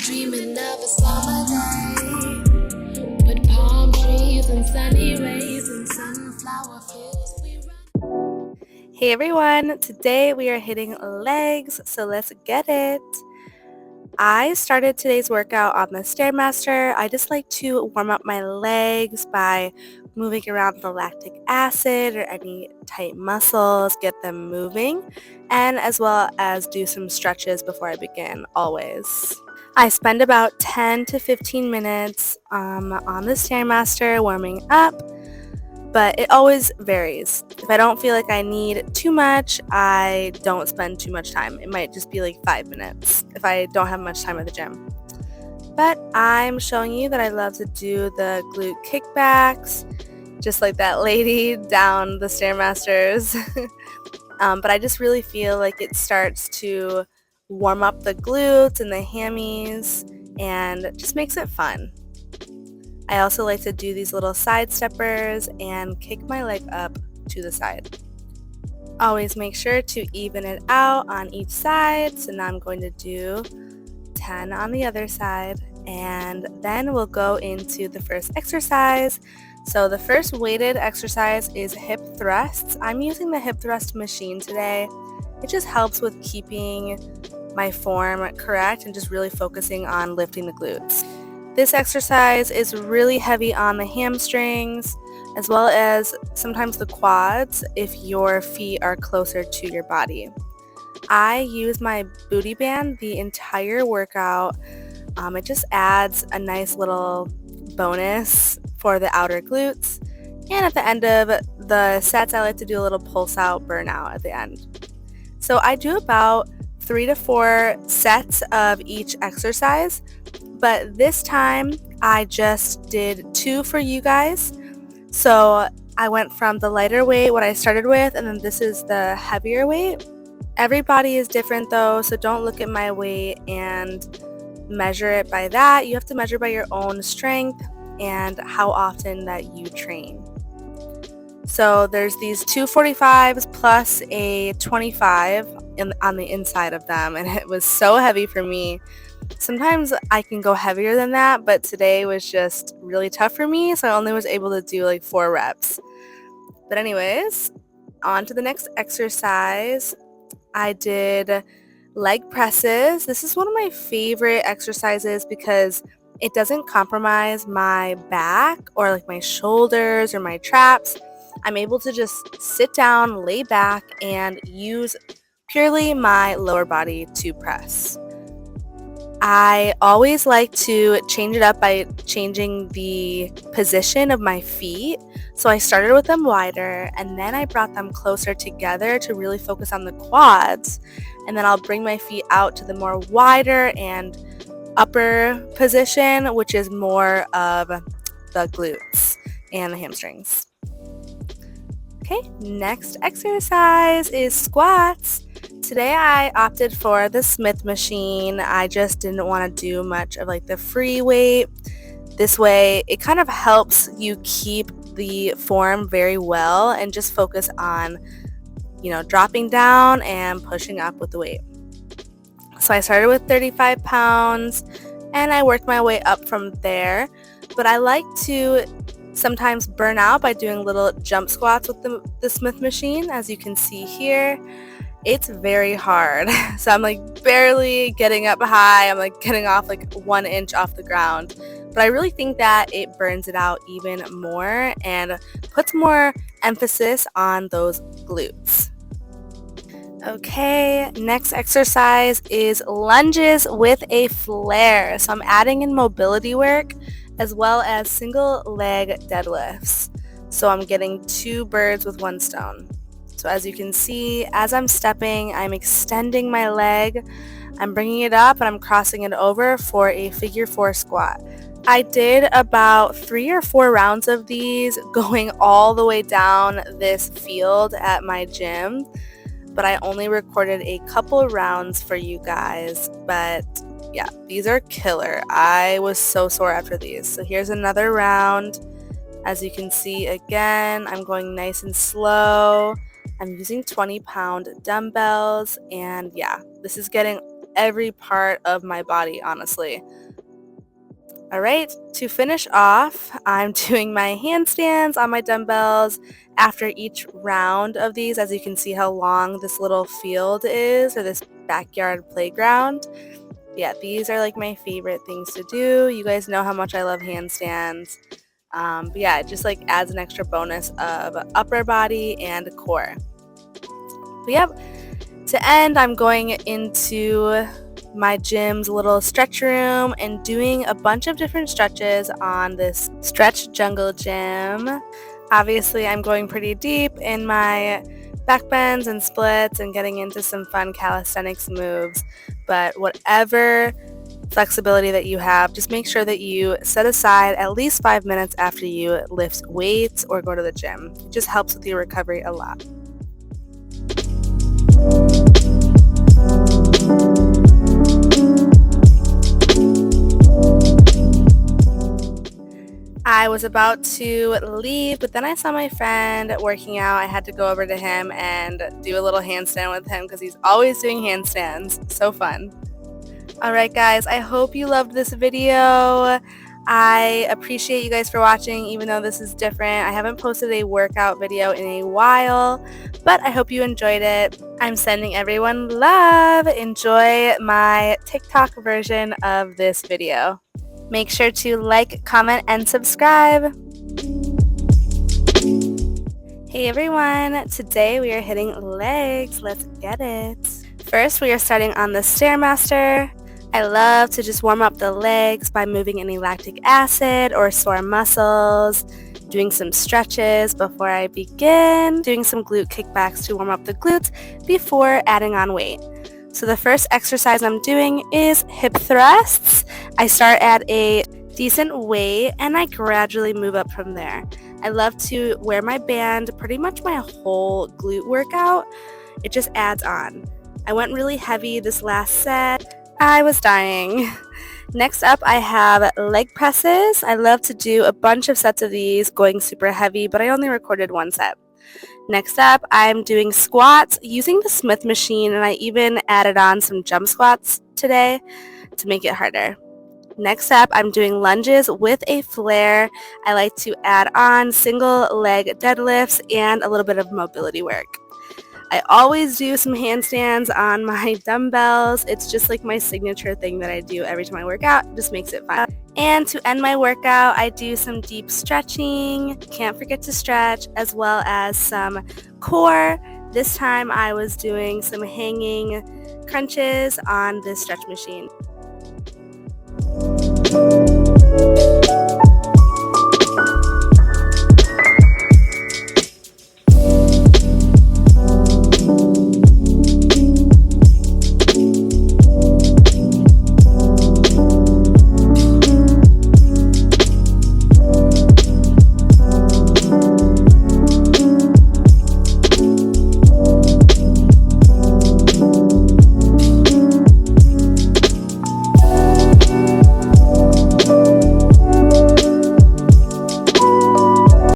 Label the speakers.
Speaker 1: dreaming of a summer day with palm trees and sunny rays and sunflower fields. We run.
Speaker 2: Hey everyone, today we are hitting legs, so let's get it. I started today's workout on the Stairmaster. I just like to warm up my legs by moving around the lactic acid or any tight muscles, get them moving, and as well as do some stretches before I begin, always. I spend about 10 to 15 minutes on the Stairmaster warming up, but it always varies. If I don't feel like I need too much, I don't spend too much time. It might just be like 5 minutes if I don't have much time at the gym. But I'm showing you that I love to do the glute kickbacks, just like that lady down the Stairmasters. But I just really feel like it starts to warm up the glutes and the hammies and just makes it fun. I also like to do these little side steppers and kick my leg up to the side. Always make sure to even it out on each side. So now I'm going to do 10 on the other side, and then we'll go into the first exercise. So the first weighted exercise is hip thrusts. I'm using the hip thrust machine today. It just helps with keeping my form correct and just really focusing on lifting the glutes. This exercise is really heavy on the hamstrings as well as sometimes the quads if your feet are closer to your body. I use my booty band the entire workout. It just adds a nice little bonus for the outer glutes. And at the end of the sets, I like to do a little pulse out burnout at the end. So I do about 3 to 4 sets of each exercise. But this time I just did 2 for you guys. So I went from the lighter weight, what I started with, and then this is the heavier weight. Everybody is different though, so don't look at my weight and measure it by that. You have to measure by your own strength and how often that you train. So there's these 245s plus a 25 on the inside of them, and it was so heavy for me. Sometimes I can go heavier than that, but today was just really tough for me, so I only was able to do like 4 reps. But anyways, on to the next exercise. I did leg presses. This is one of my favorite exercises because it doesn't compromise my back or like my shoulders or my traps. I'm able to just sit down, lay back, and use purely my lower body to press. I always like to change it up by changing the position of my feet. So I started with them wider and then I brought them closer together to really focus on the quads. And then I'll bring my feet out to the more wider and upper position, which is more of the glutes and the hamstrings. Okay, next exercise is squats. Today I opted for the Smith machine. I just didn't want to do much of like the free weight. This way it kind of helps you keep the form very well and just focus on, dropping down and pushing up with the weight. So I started with 35 pounds and I worked my way up from there. But I like to sometimes burn out by doing little jump squats with the Smith machine, as you can see here. It's very hard. So I'm like barely getting up high. I'm like getting off like 1 inch off the ground. But I really think that it burns it out even more and puts more emphasis on those glutes. Okay, next exercise is lunges with a flare. So I'm adding in mobility work as well as single leg deadlifts. So I'm getting 2 birds with 1 stone. So as you can see, as I'm stepping, I'm extending my leg, I'm bringing it up, and I'm crossing it over for a figure 4 squat. I did about 3 or 4 rounds of these going all the way down this field at my gym, but I only recorded a couple rounds for you guys. But yeah, these are killer. I was so sore after these. So here's another round. As you can see, again, I'm going nice and slow. I'm using 20-pound dumbbells, and yeah, this is getting every part of my body, honestly. Alright, to finish off, I'm doing my handstands on my dumbbells after each round of these. As you can see how long this little field is, or this backyard playground. Yeah, these are like my favorite things to do. You guys know how much I love handstands. But yeah, it just like adds an extra bonus of upper body and core. But yep, to end, I'm going into my gym's little stretch room and doing a bunch of different stretches on this stretch jungle gym. Obviously, I'm going pretty deep in my back bends and splits and getting into some fun calisthenics moves, but whatever flexibility that you have, just make sure that you set aside at least 5 minutes after you lift weights or go to the gym. It just helps with your recovery a lot. I was about to leave, but then I saw my friend working out. I had to go over to him and do a little handstand with him because he's always doing handstands. So fun. Alright guys, I hope you loved this video. I appreciate you guys for watching, even though this is different. I haven't posted a workout video in a while, but I hope you enjoyed it. I'm sending everyone love. Enjoy my TikTok version of this video. Make sure to like, comment, and subscribe. Hey everyone, today we are hitting legs. Let's get it. First, we are starting on the Stairmaster. I love to just warm up the legs by moving any lactic acid or sore muscles, doing some stretches before I begin, doing some glute kickbacks to warm up the glutes before adding on weight. So the first exercise I'm doing is hip thrusts. I start at a decent weight and I gradually move up from there. I love to wear my band pretty much my whole glute workout. It just adds on. I went really heavy this last set. I was dying. Next up, I have leg presses. I love to do a bunch of sets of these, going super heavy, but I only recorded one set. Next up, I'm doing squats using the Smith machine, and I even added on some jump squats today to make it harder. Next up, I'm doing lunges with a flare. I like to add on single leg deadlifts and a little bit of mobility work. I always do some handstands on my dumbbells. It's just like my signature thing that I do every time I work out. It just makes it fun. And to end my workout, I do some deep stretching. Can't forget to stretch, as well as some core. This time I was doing some hanging crunches on this stretch machine.